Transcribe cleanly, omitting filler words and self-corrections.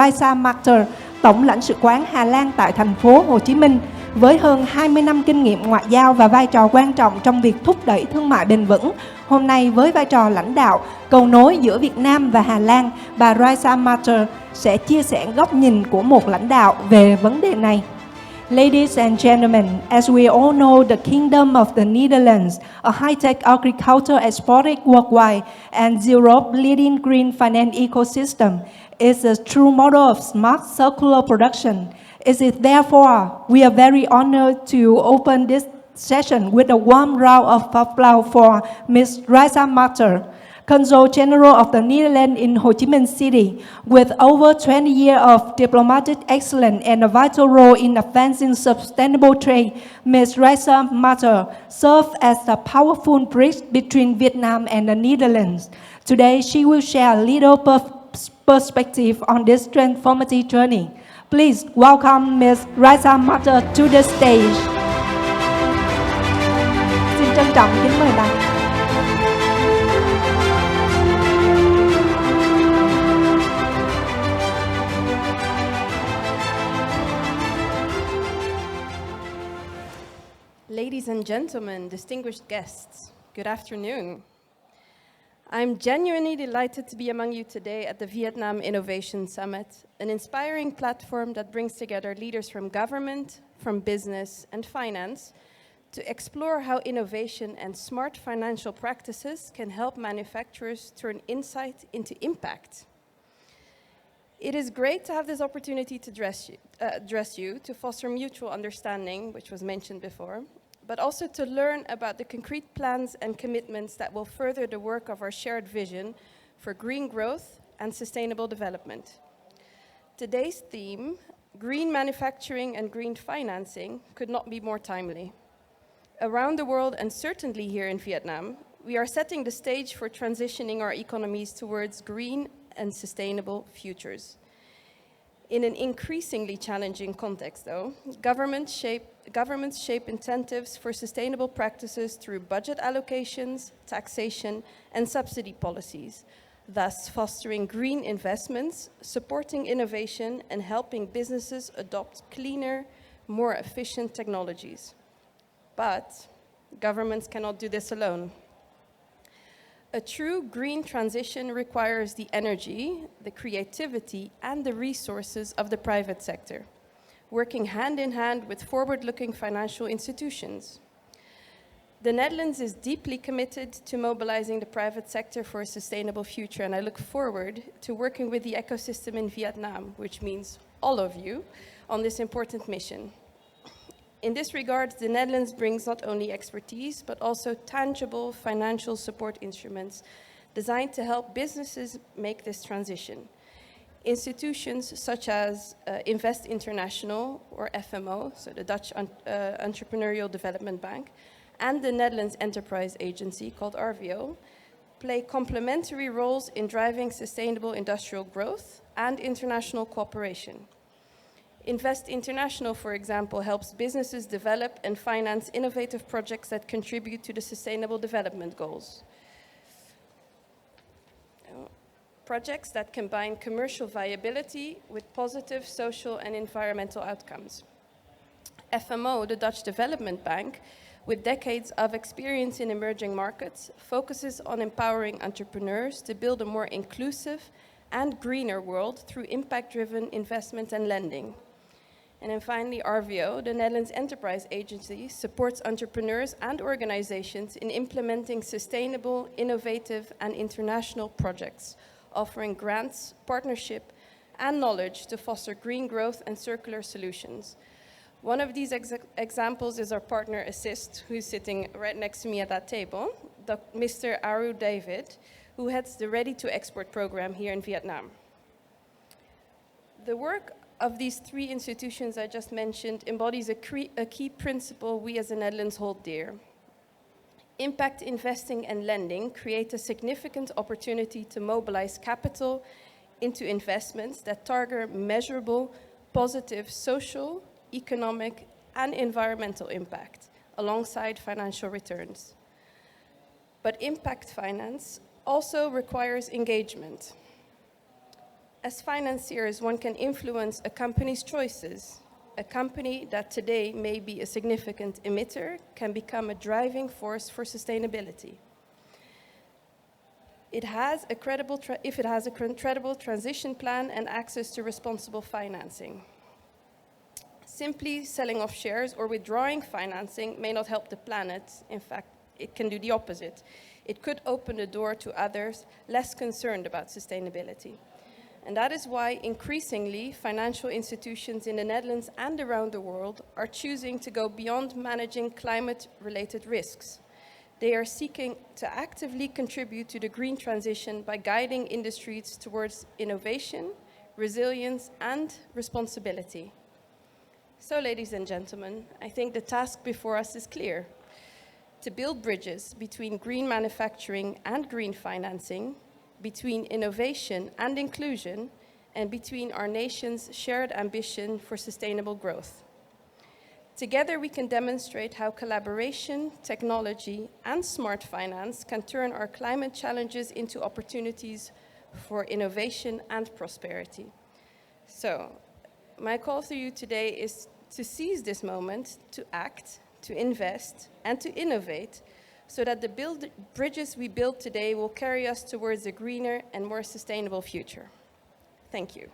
Raissa Marteaux, Tổng Lãnh sự quán Hà Lan tại thành phố Hồ Chí Minh, với hơn 20 năm kinh nghiệm ngoại giao và vai trò quan trọng trong việc thúc đẩy thương mại bền vững. Hôm nay với vai trò lãnh đạo, cầu nối giữa Việt Nam và Hà Lan, bà Raissa Marteaux sẽ chia sẻ góc nhìn của một lãnh đạo về vấn đề này. Ladies and gentlemen, as we all know, the Kingdom of the Netherlands, a high-tech agriculture exporter worldwide, and Europe's leading green finance ecosystem, is a true model of smart circular production. It is therefore, we are very honored to open this session with a warm round of applause for Ms. Raissa Marteaux, Consul General of the Netherlands in Ho Chi Minh City. With over 20 years of diplomatic excellence and a vital role in advancing sustainable trade, Ms. Raissa Marteaux serves as a powerful bridge between Vietnam and the Netherlands. Today, she will share a little perspective on this transformative journey. Please welcome Ms. Raissa Marteaux to the stage. Xin trân trọng kính mời bà. Ladies and gentlemen, distinguished guests, good afternoon. I'm genuinely delighted to be among you today at the Vietnam Innovation Summit, an inspiring platform that brings together leaders from government, from business, and finance to explore how innovation and smart financial practices can help manufacturers turn insight into impact. It is great to have this opportunity to address you to foster mutual understanding, which was mentioned before, but also to learn about the concrete plans and commitments that will further the work of our shared vision for green growth and sustainable development. Today's theme, green manufacturing and green financing, could not be more timely. Around the world, and certainly here in Vietnam, we are setting the stage for transitioning our economies towards green and sustainable futures. In an increasingly challenging context, though, governments shape incentives for sustainable practices through budget allocations, taxation, and subsidy policies, thus fostering green investments, supporting innovation, and helping businesses adopt cleaner, more efficient technologies. But governments cannot do this alone. A true green transition requires the energy, the creativity, and the resources of the private sector, working hand in hand with forward-looking financial institutions. The Netherlands is deeply committed to mobilizing the private sector for a sustainable future, and I look forward to working with the ecosystem in Vietnam, which means all of you, on this important mission. In this regard, the Netherlands brings not only expertise, but also tangible financial support instruments designed to help businesses make this transition. Institutions such as Invest International, or FMO, so the Dutch Entrepreneurial Development Bank, and the Netherlands Enterprise Agency, called RVO, play complementary roles in driving sustainable industrial growth and international cooperation. Invest International, for example, helps businesses develop and finance innovative projects that contribute to the Sustainable Development Goals. Projects that combine commercial viability with positive social and environmental outcomes. FMO, the Dutch Development Bank, with decades of experience in emerging markets, focuses on empowering entrepreneurs to build a more inclusive and greener world through impact-driven investment and lending. And then finally, RVO, the Netherlands Enterprise Agency, supports entrepreneurs and organizations in implementing sustainable, innovative, and international projects, offering grants, partnership, and knowledge to foster green growth and circular solutions. One of these examples is our partner Assist, who's sitting right next to me at that table, Mr. Aru David, who heads the Ready to Export program here in Vietnam. The work of these three institutions I just mentioned embodies a key principle we as the Netherlands hold dear. Impact investing and lending create a significant opportunity to mobilize capital into investments that target measurable, positive social, economic, and environmental impact, alongside financial returns. But impact finance also requires engagement. As financiers, one can influence a company's choices. A company that today may be a significant emitter can become a driving force for sustainability. If it has a credible transition plan and access to responsible financing. Simply selling off shares or withdrawing financing may not help the planet. In fact, it can do the opposite. It could open the door to others less concerned about sustainability. And that is why increasingly financial institutions in the Netherlands and around the world are choosing to go beyond managing climate-related risks. They are seeking to actively contribute to the green transition by guiding industries towards innovation, resilience, and responsibility. So, ladies and gentlemen, I think the task before us is clear: to build bridges between green manufacturing and green financing, between innovation and inclusion, and between our nation's shared ambition for sustainable growth. Together, we can demonstrate how collaboration, technology, and smart finance can turn our climate challenges into opportunities for innovation and prosperity. So, my call to you today is to seize this moment, to act, to invest, and to innovate, so that the bridges we build today will carry us towards a greener and more sustainable future. Thank you.